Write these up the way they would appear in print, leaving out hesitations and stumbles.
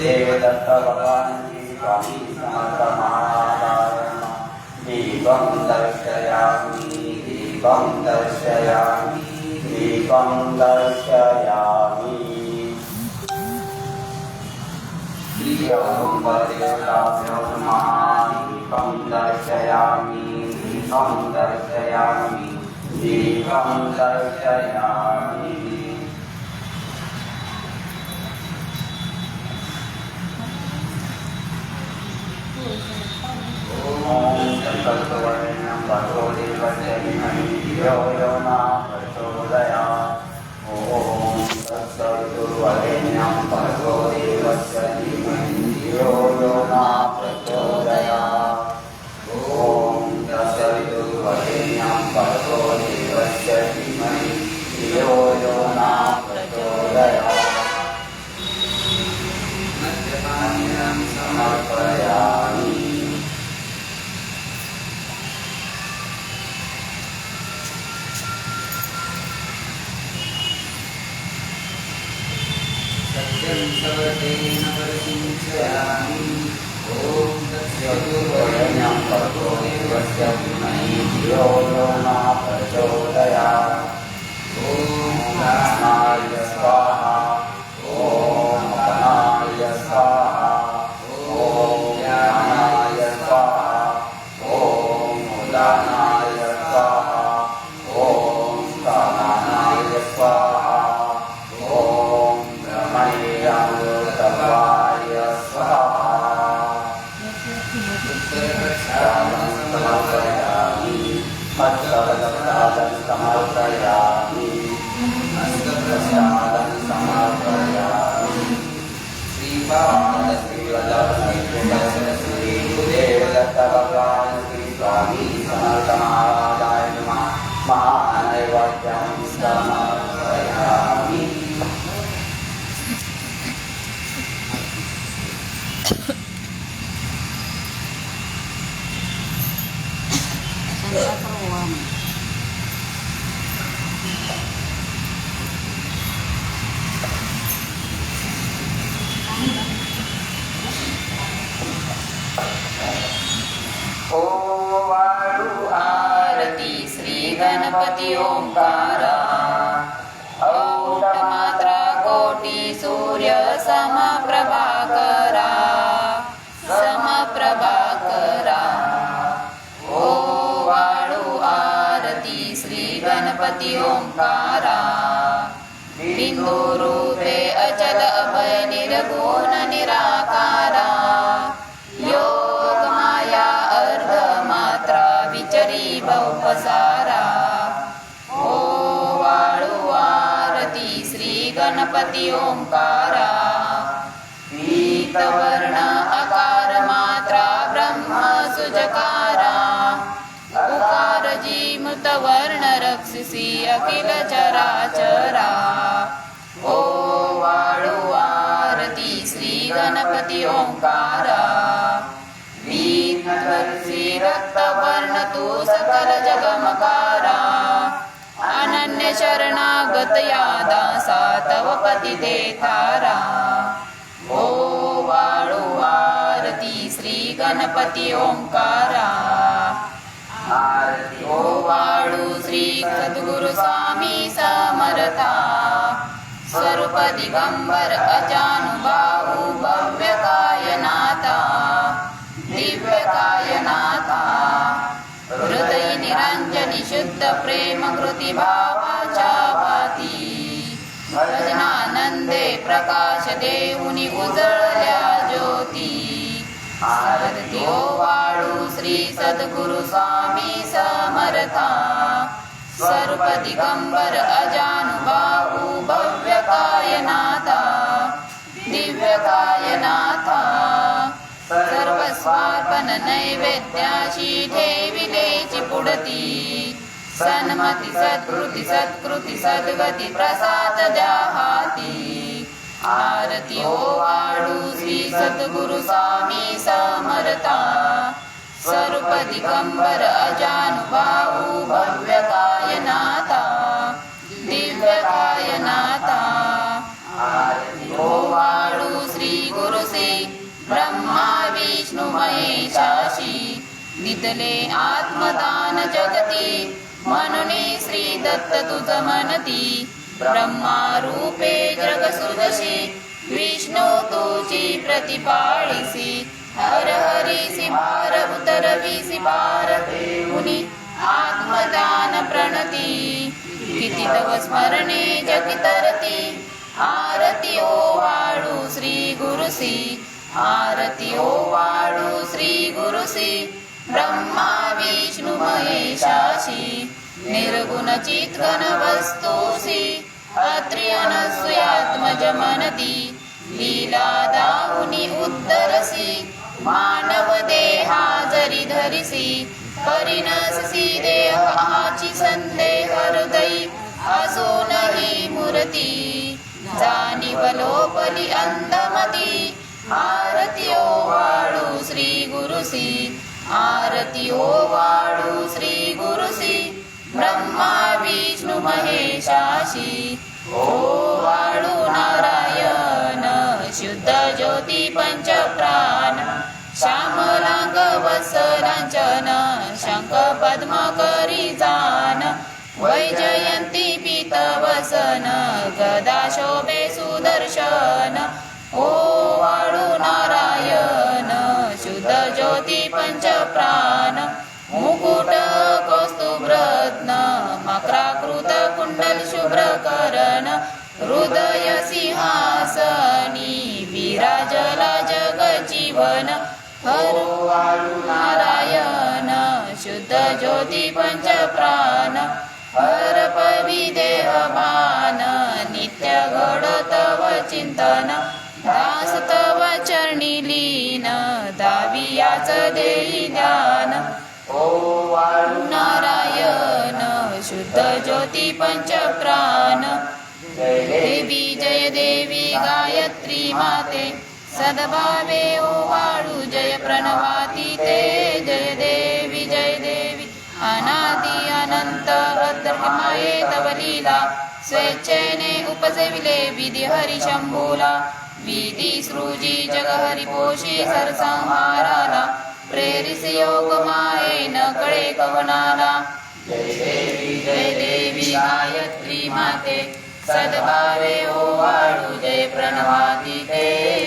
देवदत्त भगवान की स्वामी समर्थ महाराज दीपं दर्शयामि दीपं दर्शयामि दीपं दर्शयामि ओम देवताभ्यो नमः दीपं दर्शयामि दीपं दर्शयामि दीपं दर्शयामि ओम संकल्पवर्णं भगवो देवस्य धीमहि धियो यो न प्रचोदयात् ओम तत्सवितुर्वरेण्यं भगवो देवस्य धीमहि धियो यो न प्रचोदयात् ओम तत्सवितुर्वरेण्यं भगवो देवस्य धीमहि धियो यो न प्रचोदयात् मध्यपानीयं समर्पयामि सर्वतेन परिचिन्त्यामि ओम तत्सवितुर्वरेण्यं भर्गो देवस्य धीमहि धियो यो न प्रचोदयात् ओम प्राणाय स्वाहा ओम अपानाय स्वाहा ओम ज्ञानाय स्वाहा ओम उदानाय स्वाहा ओम कामानाय स्वाहा अमृतवाय स्वाहा समर्पयामि हस्तप्रसादं समर्पयामि हस्तप्रसादं समर्पयामि श्री गुरुदेवदत्त भगवान श्री स्वामी समर्थ महाराजाय नमः महानैवेद्यं समर्पयामि ओ वाळू आरती श्री गणपती ओंकारा औट मात्रा कोटी सूर्य समप्रभाकरा समप्रभाकरा ओ वाळू आरती श्री गणपती ओंकारा बिंदु रूपे अचल अभय निर्गुण निराकारा योग माया अर्ध मात्रा विचरी बहुपसारा ओ वाळू आरती श्री गणपती ओंकारा पीतवर्ण आकार मात्रा ब्रह्म सुजकारा उकार जीमुत वर्ण रक्षसी अखिल चराचरा ओ वाळू आरती श्री गणपती ओंकारा वीरवर्षी रक्तवर्ण तू सकल जगमकारा अनन्य शरणागत यादा सातव पती देतारा ओ वाळू आरती श्री गणपती ओंकारा आरती ओ वाळू श्री सद्गुरु स्वामी समर्था स्वरूप दिगंबर अजानुबाहू भव्य कायनाथा दिव्य कायनाथा हृदय निरंजनी शुद्ध प्रेम कृती भावाच्या भाती भजनानंदे प्रकाश देऊनी उजळल्या ज्योती आरती ओ वाळू श्री सद्गुरु स्वामी समर्था स्वरूप दिगंबर अजानुबाहू भव्य कायनाथा दिव्य कायनाथा सर्व स्वार्पण नैवेद्याशी ठेविलेची पुढती सन्मती सत्कृती सत्कृती सद्गती प्रसाद द्या हाती आरती ओ वाळू श्री सद्गुरु स्वामी समर्था स्वरूप दिगंबर अजानुबाहू भव्य नाथा दिव्य नाथा आरती ओ वाळू श्री गुरुसी ब्रह्मा विष्णू महेशाशी दितले आत्मदान जगती म्हणून श्री दत्त तुझ म्हणती ब्रह्मा रूपे जग सृजशी विष्णू तुझी प्रतिपाळीसी हर हरीसी भार उतरवीसी पार देऊनी आत्मदान प्रणती किती तव स्मरणे जगी तरती आरती ओ वाळू श्री गुरुसी आरती ओ वाळू श्री गुरुसी ब्रह्मा विष्णू महेशाशी निर्गुण चित्गण वस्तुसी अत्रि अनसूयात्मज मनती लीला दाहुनी उद्धरसी मानव देहा जरी धरिसी परिणससी देहाची संदेह हृदयी असूनही मूर्ती जाणीव लोपली अंधमती आरती ओ वाळू श्री गुरुसी आरती ओ वाळू श्री गुरुसी ब्रह्मा विष्णू महेशाशी ओ वाळू नारायण शुद्ध ज्योती पंच प्राण श्यामलांग वत्सलांचन शंख पद्म करी जान वैजयंती पीत वसन गदा शोभे सुदर्शन ओ वाळू नारायण शुद्ध ज्योती पंच प्राण मुकुट कौस्तुभरत्न मकराकृत कुंडल शुभ्रकरण हृदय सिंहासनी विराजला जग जीवन हर वाळू नारायण शुद्ध ज्योती पंच प्राण हर पवी देहमान नित्य घड तव चिंतन दास तव चरणी लीन दावियाच देई ध्यान ओ वाळू नारायण शुद्ध ज्योती पंच प्राण जय देवी गायत्री माते सद्भावे ओ वाळू जय प्रणवाती ते जय देवी अनादि अनंत अद्रमाये तव लीला स्वेच्छेने उपसेविले विधी हरी शंभूला विधी सृजी जग हरी पोषी सरसंहाराला प्रेरिस योग माये न कळे कवनाला जय देवी गायत्री माते सद्भावे ओ वाळू जय प्रणवाती ते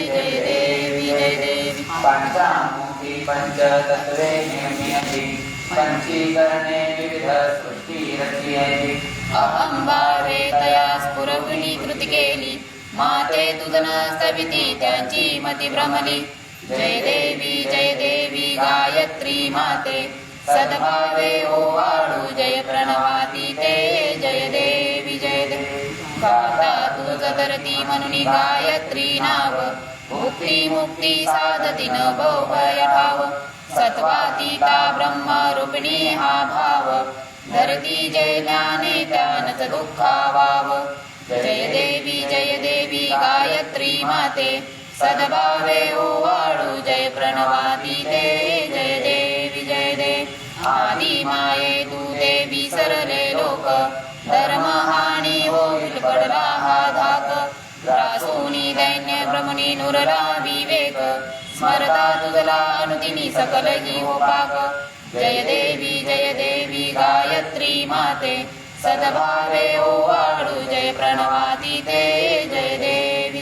जय देवी पंचामुखी पंचतत्वे नियम्यते पंचीकरणे विविध सृष्टी रचयते अहं भावे तया स्फुरगुणी कृती केली माते तुझ नसविती त्यांची मती भ्रमली जय देवी गायत्री माते सद्भावे ओ वाळू जय प्रणवाती ते जय देवी गाता तुझ धरती म्हणून गायत्री नाव मुक्ती मुक्ती साधती न भय ठाव सत्वातीता ब्रह्म रूपिणी हा भाव धरती जय ज्ञाने त्यानच दुःखावाव जय देवी गायत्री माते सद्भावे ओ वाळू जय प्रणवाती ते जय देवी आदि माये तू देवी सरले लोक धर्म हानी होईल पडला हा धाक त्रासोनी दैन्य भ्रमणी नुरला विवेक स्मरता तुझला अनुदिनी सकल ही हो पाक जय देवी गायत्री माते सद्भावे ओ वाळू जय प्रणवाती ते जय देवी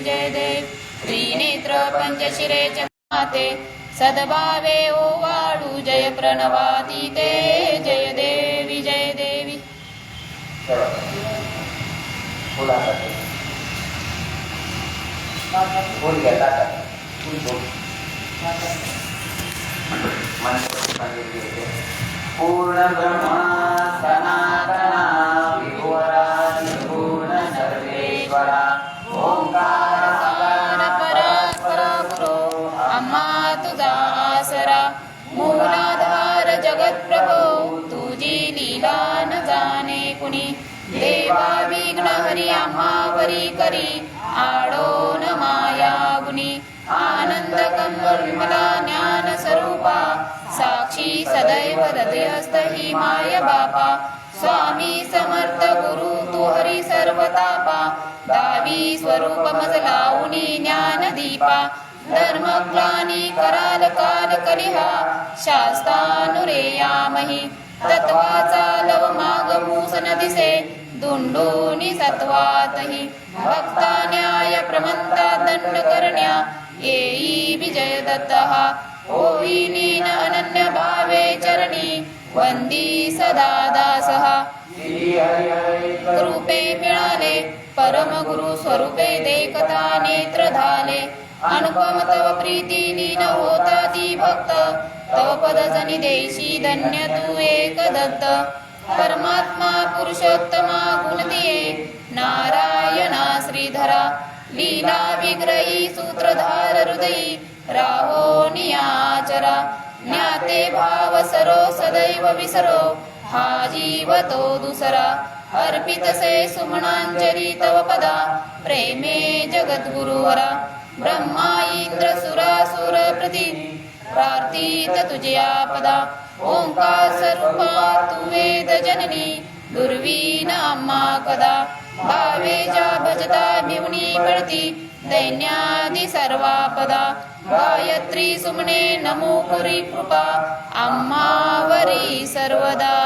त्रिनेत्र पंचशिरे च माते सद्भावे ओ वाळू जय प्रणवाती ते जय देवी फुल घ्या टाका पूर्ण ब्रह्मा सनातना विभुवरा निर्गुण सर्वेश्वरा ओंकार परस्पर गुरो आम्हा तुझा आसरा मूलाधार जगत प्रभो तुझी लीला न जाणे कुणी देवा विघ्न हरी आम्हावरी करी आडो न माया गुणी आनंद कंबर विमला ज्ञान स्वरूपा साक्षी सदैव हृदयस्थ ही माय बापा स्वामी समर्थ गुरु तू हरी सर्वतापा दावी स्वरूप मज लावणी ज्ञान दीपा धर्म ग्लानी कराल काल कलिहा शास्तानुरेयामहि तत्वाचा लव माग मूस न दिसे दुंडोनी सत्वातहि भक्ता न्याय प्रमंता दंड करण्या येई विजय दत्तः होई लीन अनन्य भावे चरणी वंदी सदा दासः श्री हरी हरी रूपे मिळाले परम गुरु स्वरूपे देखता नेत्र धाले अनुपम तव प्रीती लीन होता ती भक्त तव पद जनी देशी धन्य तू एक दत्त परमात्मा पुरुषोत्तमा गुणदिये नारायणा श्रीधरा लीला विग्रही सूत्रधार हृदयी राहो नियाचरा ज्ञाते भाव सरो सदैव विसरो हा जीव तो दुसरा अर्पित से सुमनांजली तव पदा प्रेमे जगद्गुरुवरा ब्रह्मा इंद्र सुरासुर प्रति प्रार्थित तुझ्या पदा ओंकार स्वरूपा तू वेद जननी दुर्वीन आम्हा कदा भावेजा भजता भिवनी पडती दैन्यादि सर्वापदा गायत्री सुमने नमो पुरी कृपा आम्हावरी सर्वदा।